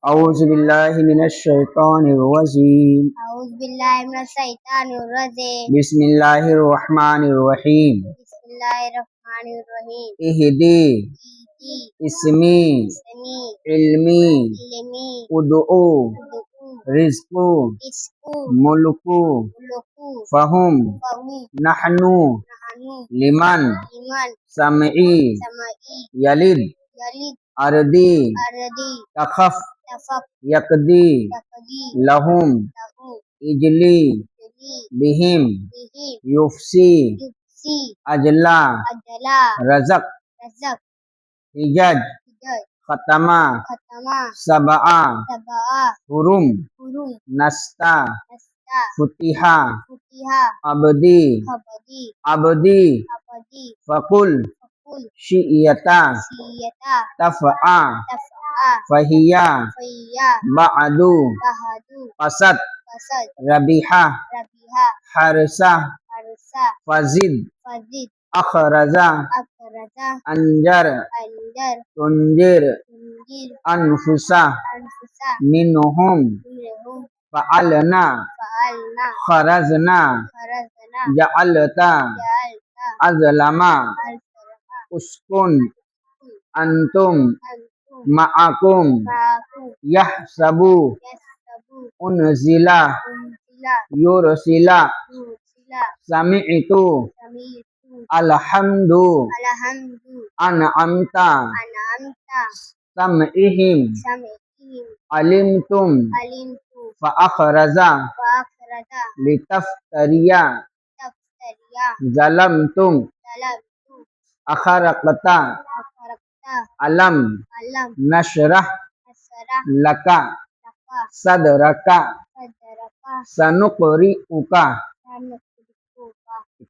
أعوذ بالله من الشيطان الرجيم أعوذ بالله من الشيطان الرجيم. بسم الله الرحمن الرحيم بسم الله الرحمن الرحيم. اهدي إيدي اسمي اسمي علمي علمي ادعو أدعو رزق إسكو ملك ملكو فهم فهو نحن نحن لمن لمن سمعي سمعي يلد يلد أرضي أرضي تخف تفق يقضي يقضي لهم له إجلي يلي بهم به يفسي يبسي أجلا أجلا رزق رزق حجاج هداية ختما ختما سبعة سبعة حرم حروم نستا نستا فتحا فتحة عبدي خبدي عبدي أبدي فقل فقل شئيتا سيتا تفعى تفعى فهي فيا بعد بهدو قصد قصد ربيحة ربيها حرسة حرسا فزد فزد أخرج أفرز أنجر أنجر تنجر تنجر أنفسا أنفسا منهم منهم فعلنا فعلنا خرجنا خرجنا جعلتا جعلت أظلما الفرما أسكن أنتم أنتم معكم معكم يحسب يسبوا أنزل أنزل يرسل يرسل سمعت سميت الحمد الحمد أنعمت أنعمت سمعهم سمعهم علمتم علمت فأخرج فأخرج لتفتري تفتريا ظلمتم سلمت أخرقت أخرجت ألم ألم نشرح نسرح لك لك صدرك صدرك سنقرئك